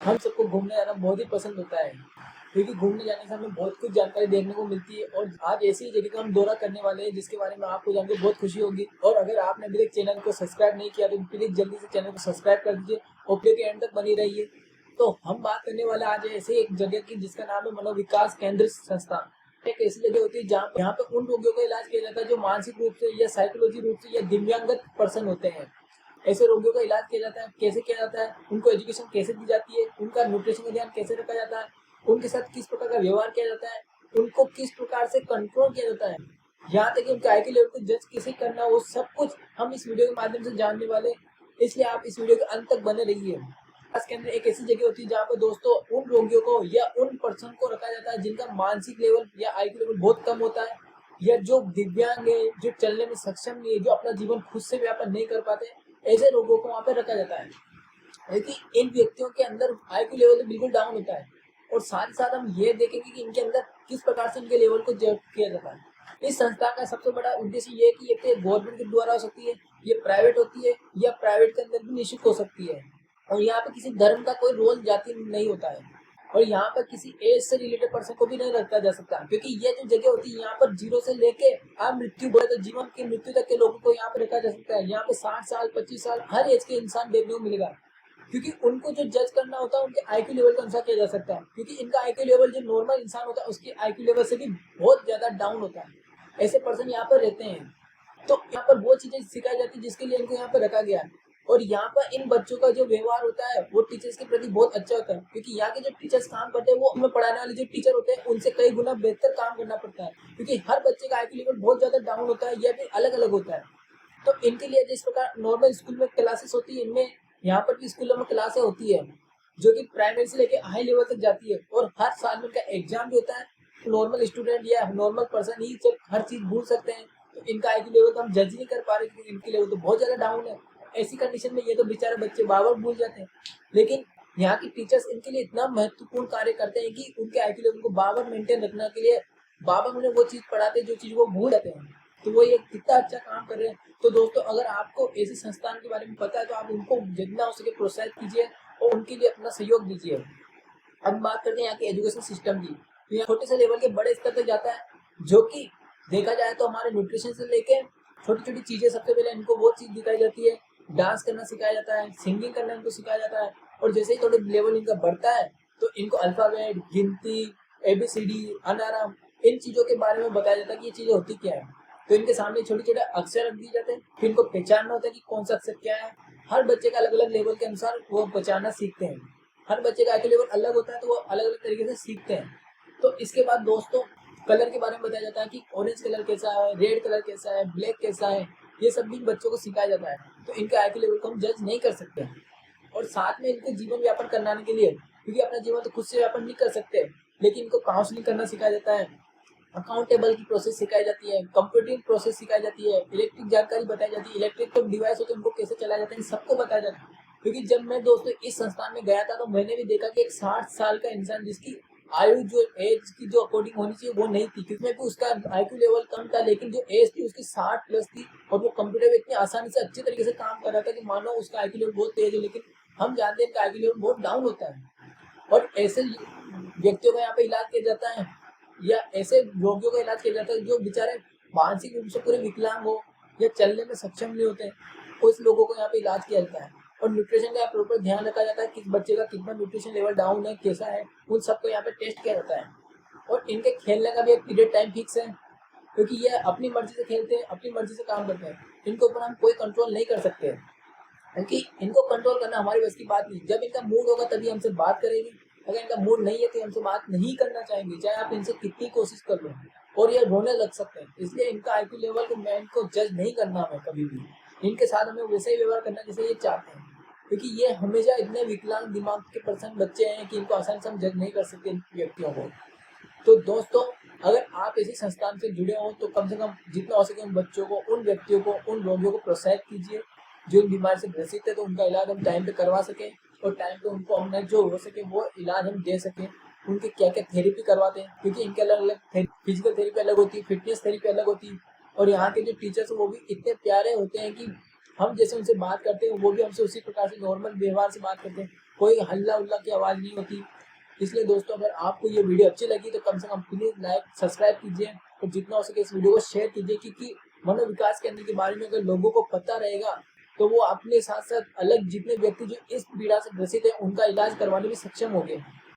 हम सबको घूमने जाना बहुत ही पसंद होता है, क्योंकि घूमने जाने से हमें बहुत कुछ जानकारी देखने को मिलती है। और आज ऐसी जगह का हम दौरा करने वाले हैं जिसके बारे में आपको जानकर बहुत खुशी होगी। और अगर आपने अभी तक चैनल को सब्सक्राइब नहीं किया तो प्लीज जल्दी से चैनल को सब्सक्राइब कर दीजिए और वीडियो के एंड तक बनी रहिए। तो हम बात करने वाले आज ऐसे एक जगह की जिसका नाम है मनोविकास केंद्र संस्थान। एक ऐसी जगह होती है जहाँ यहाँ पे उन रोगियों का इलाज किया जाता है जो मानसिक रूप से या साइकोलॉजी रूप से या दिव्यांगत पर्सन होते हैं। ऐसे रोगियों का इलाज किया जाता है। कैसे किया जाता है, उनको एजुकेशन कैसे दी जाती है, उनका न्यूट्रिशन का ध्यान कैसे रखा जाता है, उनके साथ किस प्रकार का व्यवहार किया जाता है, उनको किस प्रकार से कंट्रोल किया जाता है, यहाँ तक कि उनके आई क्यू लेवल को जज कैसे करना, वो सब कुछ हम इस वीडियो के माध्यम से जानने वाले। इसलिए आप इस वीडियो के अंत तक बने रहिए। इसके अंदर एक ऐसी जगह होती है जहाँ पर दोस्तों उन रोगियों को या उन पर्सन को रखा जाता है जिनका मानसिक लेवल या आई क्यू लेवल बहुत कम होता है, या जो दिव्यांग है, जो चलने में सक्षम नहीं है, जो अपना जीवन खुद से व्यापन नहीं कर पाते, ऐसे लोगों को वहाँ पे रखा जाता है। लेकिन इन व्यक्तियों के अंदर आईक्यू लेवल तो बिल्कुल डाउन होता है। और साथ ही साथ हम ये देखेंगे कि इनके अंदर किस प्रकार से इनके लेवल को जज किया जाता है। इस संस्था का सबसे बड़ा उद्देश्य ये है कि ये गवर्नमेंट के द्वारा हो सकती है, ये प्राइवेट होती है, या प्राइवेट के अंदर भी निःशुल्क हो सकती है। और यहाँ पे किसी धर्म का कोई रोल जाति नहीं होता है। और यहाँ पर किसी एज से रिलेटेड पर्सन को भी नहीं रखा जा सकता, क्योंकि ये जो जगह होती है यहाँ पर जीरो से लेके आप मृत्यु बोले तो जीवन की मृत्यु तक के लोगों को यहाँ पे रखा जा सकता है। यहाँ पे 60 साल 25 साल हर एज के इंसान देखने को मिलेगा, क्योंकि उनको जो जज करना होता है उनके आईक्यू लेवल के अनुसार किया जा सकता है। क्योंकि इनका आईक्यू लेवल जो नॉर्मल इंसान होता है उसके आईक्यू लेवल से भी बहुत ज्यादा डाउन होता है। ऐसे पर्सन यहाँ पर रहते हैं। तो यहाँ पर वो चीजें सिखाई जाती है जिसके लिए इनको यहाँ पर रखा गया है। और यहाँ पर इन बच्चों का जो व्यवहार होता है वो टीचर्स के प्रति बहुत अच्छा होता है, क्योंकि यहाँ के जो टीचर्स काम करते हैं वो हमें पढ़ाने वाले जो टीचर होते हैं उनसे कई गुना बेहतर काम करना पड़ता है, क्योंकि हर बच्चे का आईक्यू लेवल बहुत ज्यादा डाउन होता है या फिर अलग अलग होता है। तो इनके लिए जिस प्रकार नॉर्मल स्कूल में क्लासेस होती है, इनमें यहाँ पर भी स्कूलों में क्लासें होती है जो कि प्राइमरी से लेकर हाई लेवल तक जाती है। और हर साल में इनका एग्जाम भी होता है। नॉर्मल स्टूडेंट या नॉर्मल पर्सन ही जब हर चीज भूल सकते हैं, तो इनका आईक्यू लेवल तो हम जज नहीं कर पा रहे क्योंकि इनके लेवल तो बहुत ज्यादा डाउन है। ऐसी कंडीशन में ये तो बेचारे बच्चे बार बार भूल जाते हैं। लेकिन यहाँ की टीचर्स इनके लिए इतना महत्वपूर्ण कार्य करते हैं कि उनके आईक्यू लेवल को बार बार मेंटेन रखने के लिए बार बार उन्हें वो चीज पढ़ाते हैं जो चीज वो भूल जाते हैं। तो वो ये कितना अच्छा काम कर रहे हैं। तो दोस्तों अगर आपको ऐसे संस्थान के बारे में पता है तो आप उनको जितना हो सके प्रोत्साहित कीजिए और उनके लिए अपना सहयोग दीजिए। अब बात करते हैं यहाँ के एजुकेशन सिस्टम की। तो यहाँ छोटे से लेवल के बड़े स्तर तक जाता है, जो कि देखा जाए तो हमारे न्यूट्रिशन से लेके छोटी छोटी चीजें सबसे पहले इनको वो चीज दिखाई जाती है। डांस करना सिखाया जाता है, सिंगिंग करना इनको सिखाया जाता है। और जैसे ही थोड़े लेवल इनका बढ़ता है तो इनको अल्फाबेट, गिनती, एबीसीडी, अनाराम, इन चीजों के बारे में बताया जाता है कि ये चीजें होती क्या है। तो इनके सामने छोटे छोटे अक्षर रख दिए जाते हैं, फिर इनको पहचानना होता है कि कौन सा अक्षर क्या है। हर बच्चे का अलग अलग लेवल के अनुसार वो पहचानना सीखते हैं। हर बच्चे का आईक्यू लेवल अलग होता है तो वो अलग अलग तरीके से सीखते हैं। तो इसके बाद दोस्तों कलर के बारे में बताया जाता है कि ऑरेंज कलर कैसा है, रेड कलर कैसा है, ब्लैक कैसा है। ये सब भी बच्चों को सिखाया जाता है। तो इनके आईक्यू लेवल को हम जज नहीं कर सकते। और साथ में इनको जीवन व्यापन कराने के लिए, क्योंकि अपना जीवन तो खुद से व्यापन नहीं कर सकते, लेकिन इनको काउंसलिंग करना सिखाया जाता है, अकाउंटेबल की प्रोसेस सिखाई जाती है, कंप्यूटिंग प्रोसेस सिखाई जाती है, इलेक्ट्रिक जानकारी बताई जाती है, इलेक्ट्रिक डिवाइस होते हैं उनको कैसे चलाया जाता है, सबको बताया जाता है। क्योंकि जब मैं दोस्तों इस संस्थान में गया था तो मैंने भी देखा कि एक 60 साल का इंसान जिसकी आयु जो एज की जो अकॉर्डिंग होनी चाहिए वो नहीं थी, क्योंकि भी उसका आईक्यू लेवल कम था, लेकिन जो एज थी उसकी 60 प्लस थी। और वो कंप्यूटर में इतनी आसानी से अच्छे तरीके से काम कर रहा था कि मानो उसका आईक्यू लेवल बहुत तेज है, लेकिन हम जानते हैं कि आईक्यू लेवल बहुत डाउन होता है। और ऐसे व्यक्तियों का यहाँ पे इलाज किया जाता है, या ऐसे रोगियों का इलाज किया जाता है जो बेचारे मानसिक रूप से पूरे विकलांग हो या चलने में सक्षम नहीं होते, उस लोगों को यहाँ पे इलाज किया जाता है। और न्यूट्रिशन का प्रॉपर ध्यान रखा जाता है, किस बच्चे का कितना न्यूट्रिशन लेवल डाउन है, कैसा है, उन सबको यहाँ पे टेस्ट किया जाता है। और इनके खेलने का भी एक पीरियड टाइम फिक्स है, क्योंकि ये अपनी मर्जी से खेलते हैं, अपनी मर्जी से काम करते हैं। इनके ऊपर हम कोई कंट्रोल नहीं कर सकते, क्योंकि इनको कंट्रोल करना हमारी बस की बात नहीं। जब इनका मूड होगा तभी हमसे बात करेंगे, अगर इनका मूड नहीं है तो हमसे बात नहीं करना चाहेंगे, चाहे आप इनसे कितनी कोशिश कर लो। और ये रोने लग सकते हैं। इसलिए इनका आईक्यू लेवल को मैं इनको जज नहीं करना हमें कभी भी। इनके साथ हमें वैसे ही व्यवहार करना जैसे ये चाहते हैं, क्योंकि ये हमेशा इतने विकलांग दिमाग के पर्सन बच्चे हैं कि इनको आसानी से हम जज नहीं कर सकते इन व्यक्तियों को। तो दोस्तों अगर आप इसी संस्थान से जुड़े हो तो कम से कम जितना हो सके उन बच्चों को, उन व्यक्तियों को, उन रोगियों को प्रोत्साहित कीजिए जो इन बीमारी से ग्रसित है, तो उनका इलाज हम टाइम पे करवा सकें और टाइम पे उनको हमने जो हो सके वो इलाज हम दे सकें। उनके क्या क्या थेरेपी करवाते हैं, क्योंकि इनके अलग अलग फिजिकल थेरेपी अलग होती है, फिटनेस थेरेपी अलग होती है। और यहाँ के जो टीचर्स वो भी इतने प्यारे होते हैं कि हम जैसे उनसे बात करते हैं वो भी हमसे उसी प्रकार से नॉर्मल व्यवहार से बात करते हैं, कोई हल्ला उल्ला की आवाज़ नहीं होती। इसलिए दोस्तों अगर आपको ये वीडियो अच्छी लगी तो कम से कम प्लीज़ लाइक सब्सक्राइब कीजिए और जितना हो सके इस वीडियो को शेयर कीजिए, क्योंकि मनोविकास केंद्र के बारे में अगर लोगों को पता रहेगा तो वो अपने साथ साथ अलग जितने व्यक्ति जो इस पीड़ा से ग्रसित है उनका इलाज करवाने में सक्षम होंगे।